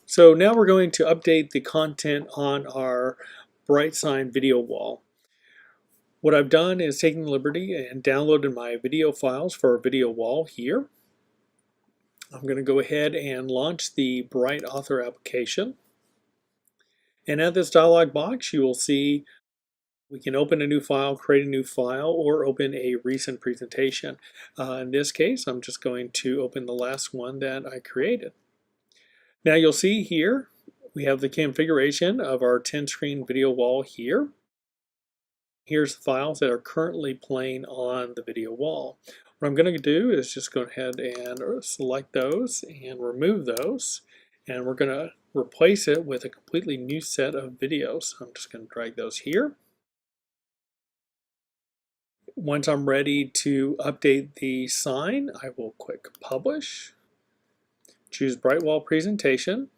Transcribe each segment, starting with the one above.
So now we're going to update the content on our BrightSign Video Wall. What I've done is taken the liberty and downloaded my video files for our video wall here. I'm going to go ahead and launch the BrightAuthor application. And at this dialog box you will see we can open a new file, create a new file, or open a recent presentation. In this case I'm just going to open the last one that I created. Now you'll see here we have the configuration of our 10-screen video wall here. Here's the files that are currently playing on the video wall. What I'm going to do is just go ahead and select those and remove those, and we're going to replace it with a completely new set of videos. I'm just going to drag those here. Once I'm ready to update the sign, I will click Publish. Choose Bright Wall Presentation.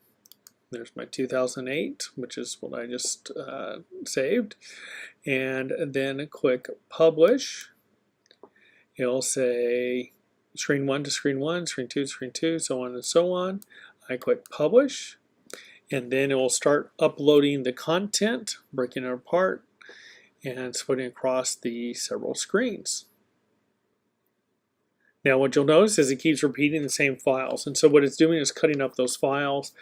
There's my 2008, which is what I just saved. And then click Publish. It'll say screen 1 to screen 1, screen 2 to screen 2, so on and so on. I click Publish, and then it will start uploading the content, breaking it apart, and splitting across the several screens. Now what you'll notice is it keeps repeating the same files, and so what it's doing is cutting up those files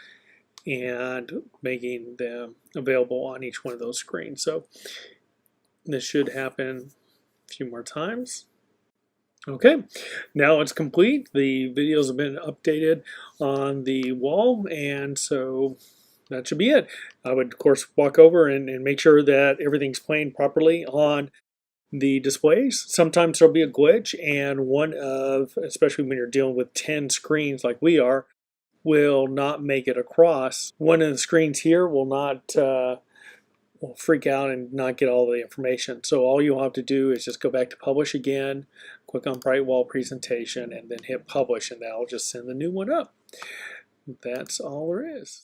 and making them available on each one of those screens. So this should happen a few more times. Okay, now it's complete. The videos have been updated on the wall, and so that should be it. I would of course walk over and make sure that everything's playing properly on the displays. Sometimes there'll be a glitch, and especially when you're dealing with 10 screens like we are, will not make it across. One of the screens here will not will freak out and not get all the information. So all you'll have to do is just go back to Publish again, click on Bright Wall Presentation, and then hit Publish, and that'll just send the new one up. That's all there is.